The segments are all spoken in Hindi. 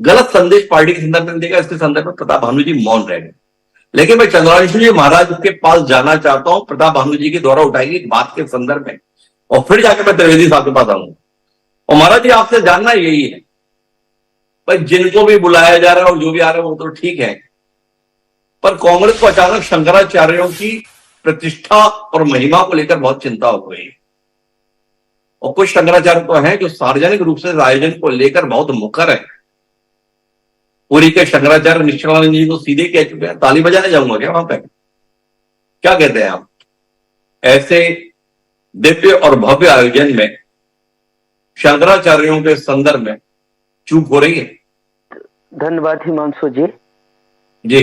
गलत संदेश पार्टी के संदर्भ में देगा, इसके संदर्भ में प्रताप भानु जी मौन रह गए। लेकिन मैं चंद्रवंशी जी महाराज के पास जाना चाहता हूं, प्रताप भानु जी के द्वारा उठाएंगे एक बात के संदर्भ में, और फिर जाकर मैं त्रिवेदी साहब के पास आऊंगा। और महाराज जी आपसे जानना यही है, भाई जिनको भी बुलाया जा रहा है और जो भी आ रहा है वो तो ठीक है, पर कांग्रेस को अचानक शंकराचार्यों की प्रतिष्ठा और महिमा को लेकर बहुत चिंता हो गई। और कुछ शंकराचार्य तो हैं जो सार्वजनिक रूप से आयोजन को लेकर बहुत मुखर है। पुरी के शंकराचार्य निश्चलानंद जी तो सीधे कह चुके हैं, ताली बजाने जाऊंगा क्या वहां पे? क्या कहते हैं आप? ऐसे दिव्य और भव्य आयोजन में शंकराचार्यों के संदर्भ में चूक हो रही है। धन्यवाद हिमांशु जी। जी,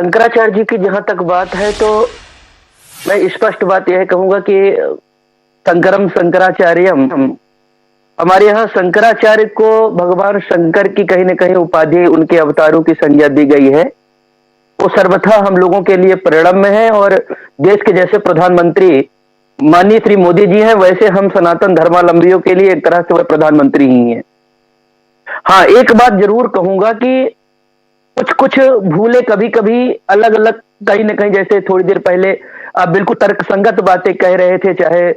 शंकराचार्य जी की जहां तक बात है तो मैं स्पष्ट बात यह कहूंगा कि शंकरम शंकराचार्यम, हमारे यहाँ शंकराचार्य को भगवान शंकर की कहीं न कहीं उपाधि, उनके अवतारों की संज्ञा दी गई है। वो सर्वथा हम लोगों के लिए प्रणम्य है, और देश के जैसे प्रधानमंत्री माननीय श्री मोदी जी हैं, वैसे हम सनातन धर्मावलंबियों के लिए एक तरह से वह प्रधानमंत्री ही हैं। हाँ, एक बात जरूर कहूंगा कि कुछ कुछ भूले कभी कभी अलग अलग, कहीं न कहीं, जैसे थोड़ी देर पहले आप बिल्कुल तर्कसंगत बातें कह रहे थे, चाहे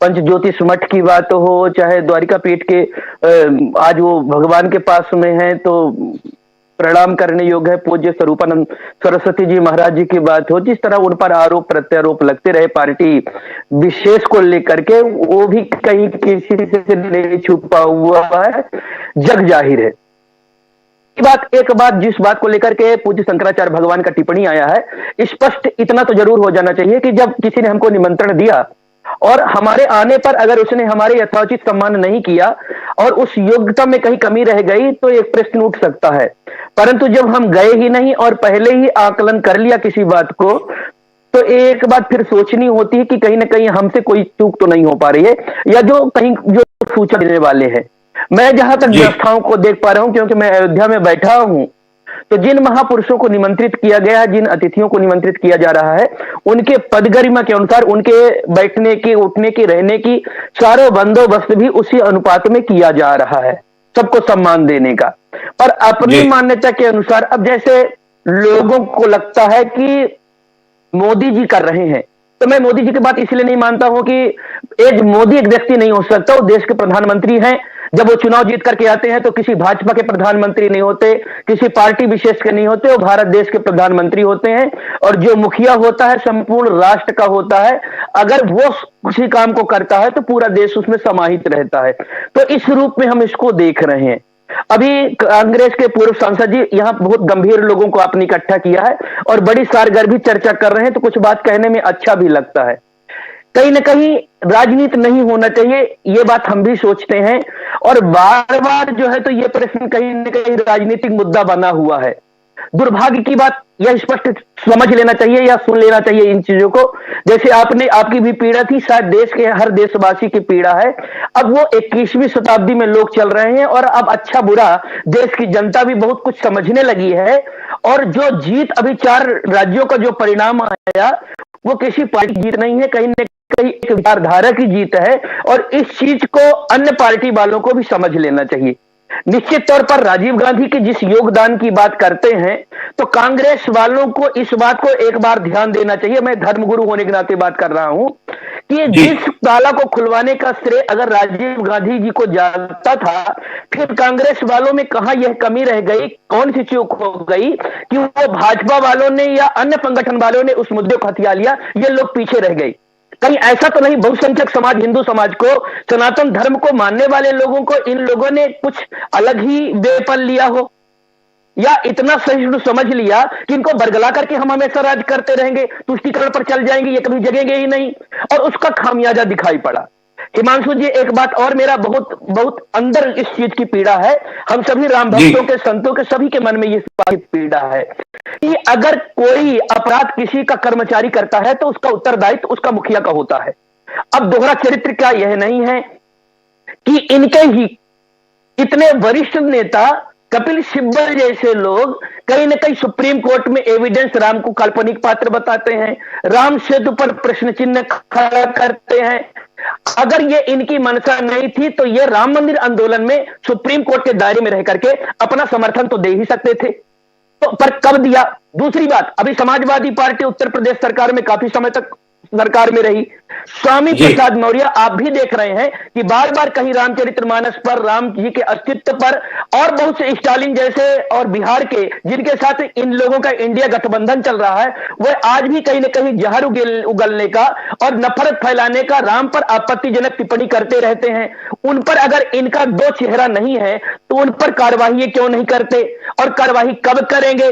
पंच ज्योतिष मठ की बात हो, चाहे द्वारिका पीठ के आज वो भगवान के पास में है तो प्रणाम करने योग्य है, पूज्य स्वरूपानंद सरस्वती जी महाराज जी की बात हो, जिस तरह उन पर आरोप प्रत्यारोप लगते रहे पार्टी विशेष को लेकर के, वो भी कहीं किसी से नहीं छुपा हुआ है, जग जाहिर है। एक बात जिस बात को लेकर के पूज्य शंकराचार्य भगवान का टिप्पणी आया है, स्पष्ट इतना तो जरूर हो जाना चाहिए कि जब किसी ने हमको निमंत्रण दिया और हमारे आने पर अगर उसने हमारे यथोचित सम्मान नहीं किया और उस योग्यता में कहीं कमी रह गई तो एक प्रश्न उठ सकता है। परंतु जब हम गए ही नहीं और पहले ही आकलन कर लिया किसी बात को, तो एक बात फिर सोचनी होती है कि कहीं ना कहीं हमसे कोई चूक तो नहीं हो पा रही है, या जो कहीं जो सूचना देने वाले हैं। मैं जहां तक व्यवस्थाओं को देख पा रहा हूं, क्योंकि मैं अयोध्या में बैठा हूं, तो जिन महापुरुषों को निमंत्रित किया गया है, जिन अतिथियों को निमंत्रित किया जा रहा है, उनके पद गरिमा के अनुसार उनके बैठने की, उठने की, रहने की सारे बंदोबस्त भी उसी अनुपात में किया जा रहा है, सबको सम्मान देने का। पर अपनी मान्यता के अनुसार अब जैसे लोगों को लगता है कि मोदी जी कर रहे हैं, तो मैं मोदी जी की बात इसलिए नहीं मानता हूं कि एक मोदी एक व्यक्ति नहीं हो सकता, वो देश के प्रधानमंत्री हैं। जब वो चुनाव जीत करके आते हैं तो किसी भाजपा के प्रधानमंत्री नहीं होते, किसी पार्टी विशेष के नहीं होते, वो भारत देश के प्रधानमंत्री होते हैं। और जो मुखिया होता है संपूर्ण राष्ट्र का होता है, अगर वो किसी काम को करता है तो पूरा देश उसमें समाहित रहता है। तो इस रूप में हम इसको देख रहे हैं। अभी कांग्रेस के पूर्व सांसद जी यहाँ बहुत गंभीर लोगों को आपने इकट्ठा किया है और बड़ी सारगर्भी चर्चा कर रहे हैं, तो कुछ बात कहने में अच्छा भी लगता है। कहीं ना कहीं राजनीति नहीं होना चाहिए, ये बात हम भी सोचते हैं, और बार बार जो है तो ये प्रश्न कहीं ना कहीं राजनीतिक मुद्दा बना हुआ है। दुर्भाग्य की बात यह स्पष्ट समझ लेना चाहिए या सुन लेना चाहिए इन चीजों को। जैसे आपकी भी पीड़ा थी, शायद देश के हर देशवासी की पीड़ा है। अब वो 21वीं शताब्दी में लोग चल रहे हैं और अब अच्छा बुरा देश की जनता भी बहुत कुछ समझने लगी है। और जो जीत अभी 4 राज्यों का जो परिणाम आया, वो किसी पार्टी की जीत नहीं है, कहीं न कहीं एक विचारधारा की जीत है। और इस चीज को अन्य पार्टी वालों को भी समझ लेना चाहिए। निश्चित तौर पर राजीव गांधी के जिस योगदान की बात करते हैं, तो कांग्रेस वालों को इस बात को एक बार ध्यान देना चाहिए। मैं धर्मगुरु होने के नाते बात कर रहा हूं कि जिस ताला को खुलवाने का श्रेय अगर राजीव गांधी जी को जाता था, फिर कांग्रेस वालों में कहां यह कमी रह गई, कौन सी चूक हो गई कि वो भाजपा वालों ने या अन्य संगठन वालों ने उस मुद्दे को हथिया लिया, ये लोग पीछे रह गए। कहीं ऐसा तो नहीं बहुसंख्यक समाज, हिंदू समाज को, सनातन धर्म को मानने वाले लोगों को इन लोगों ने कुछ अलग ही बेपल लिया हो, या इतना सहिष्णु समझ लिया कि इनको बरगला करके हम हमेशा राज करते रहेंगे, तुष्टीकरण पर चल जाएंगे, ये कभी जगेंगे ही नहीं, और उसका खामियाजा दिखाई पड़ा। हिमांशु जी, एक बात और मेरा बहुत बहुत अंदर इस चीज की पीड़ा है, हम सभी राम भक्तों के, संतों के, सभी के मन में ये पीड़ा है कि अगर कोई अपराध किसी का कर्मचारी करता है तो उसका उत्तरदायित्व उसका मुखिया का होता है। अब दोहरा चरित्र का यह नहीं है कि इनके ही इतने वरिष्ठ नेता कपिल सिब्बल जैसे लोग कहीं ना कहीं सुप्रीम कोर्ट में एविडेंस राम को काल्पनिक पात्र बताते हैं, राम सेतु पर प्रश्न चिन्ह खड़ा करते हैं। अगर ये इनकी मंशा नहीं थी तो ये राम मंदिर आंदोलन में सुप्रीम कोर्ट के दायरे में रह करके अपना समर्थन तो दे ही सकते थे, तो पर कब दिया? दूसरी बात, अभी समाजवादी पार्टी उत्तर प्रदेश सरकार में काफी समय तक सरकार में रही। स्वामी जी। प्रसाद मौर्य आप भी देख रहे हैं कि बार बार कहीं रामचरितमानस पर, राम जी के अस्तित्व पर, और बहुत से स्टालिन जैसे और बिहार के जिनके साथ इन लोगों का इंडिया गठबंधन चल रहा है, वह आज भी कहीं ना कहीं जहर उगलने का और नफरत फैलाने का, राम पर आपत्तिजनक टिप्पणी करते रहते हैं। उन पर अगर इनका दो चेहरा नहीं है तो उन पर कार्यवाही क्यों नहीं करते, और कार्यवाही कब करेंगे?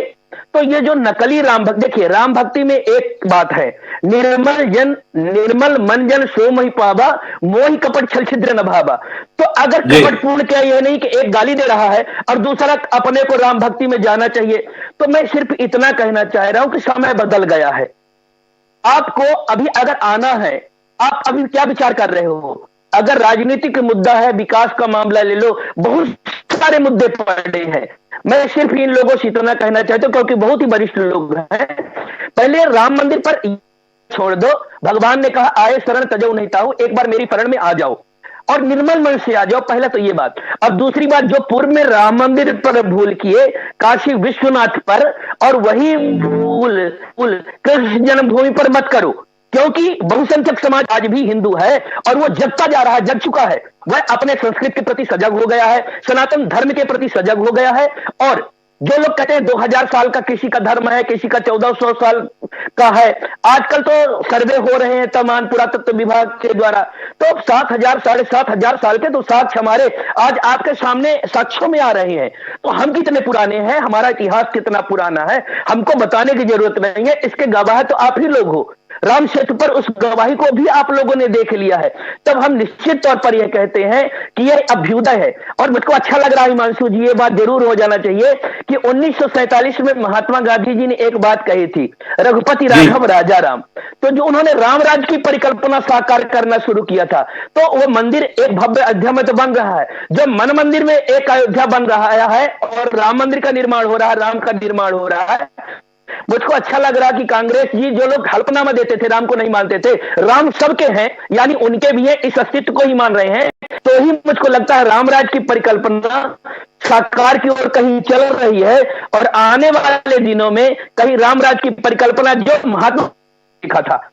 तो ये जो नकली राम भक्ति, देखिए राम भक्ति में एक बात है, निर्मल मन जन सो मही पावा, मोहि कपट छल छिद्र न भावा। तो अगर कपट पूर्ण क्या यह नहीं कि एक गाली दे रहा है और दूसरा अपने को राम भक्ति में जाना चाहिए। तो मैं सिर्फ इतना कहना चाह रहा हूं कि समय बदल गया है। आपको अभी अगर आना है, आप अभी क्या विचार कर रहे हो? अगर राजनीतिक मुद्दा है, विकास का मामला ले लो, बहुत सारे मुद्दे पड़े हैं। मैं सिर्फ इन लोगों से इतना कहना चाहता हूं, क्योंकि बहुत ही वरिष्ठ लोग हैं, पहले राम मंदिर पर छोड़ दो। भगवान ने कहा आए शरण तजो नहीं ताऊ, एक बार मेरी शरण में आ जाओ और निर्मल मन से आ जाओ। पहला तो ये बात। अब दूसरी बात, जो पूर्व में राम मंदिर पर भूल किए, काशी विश्वनाथ पर, और वही भूल कृष्ण जन्मभूमि पर मत करो, क्योंकि बहुसंख्यक समाज आज भी हिंदू है और वो जगता जा रहा है, जग चुका है। वह अपने संस्कृत के प्रति सजग हो गया है, सनातन धर्म के प्रति सजग हो गया है। और जो लोग कहते हैं 2000 साल का किसी का धर्म है, किसी का 1400 साल का है, आजकल तो सर्वे हो रहे हैं तमाम पुरातत्व विभाग के द्वारा, तो 7000 7500 साल के तो साक्ष्य हमारे आज आपके सामने साक्ष्यों में आ रहे हैं। तो हम कितने पुराने हैं, हमारा इतिहास कितना पुराना है, हमको बताने की जरूरत नहीं है, इसके गवाह तो आप ही लोग हो। राम सेतु पर उस गवाही को भी आप लोगों ने देख लिया है। तब हम निश्चित तौर पर यह कहते हैं कि यह अभ्युदय है। और मुझको अच्छा लग रहा है हिमांशु जी, ये बात जरूर हो जाना चाहिए कि 1947 में महात्मा गांधी जी ने एक बात कही थी, रघुपति राघव राजा राम। तो जो उन्होंने राम राज्य की परिकल्पना साकार करना शुरू किया था, तो वो मंदिर एक भव्य अयोध्या में तो बन रहा है, जो मन मंदिर में एक अयोध्या बन रहा है और राम मंदिर का निर्माण हो रहा है, राम का निर्माण हो रहा है। मुझको अच्छा लग रहा कि कांग्रेस जी, जो लोग हल्फनामा देते थे, राम को नहीं मानते थे, राम सबके हैं, यानी उनके भी है, इस अस्तित्व को ही मान रहे हैं। तो ही मुझको लगता है रामराज की परिकल्पना साकार की ओर कहीं चल रही है, और आने वाले दिनों में कहीं रामराज की परिकल्पना जो महात्मा लिखा था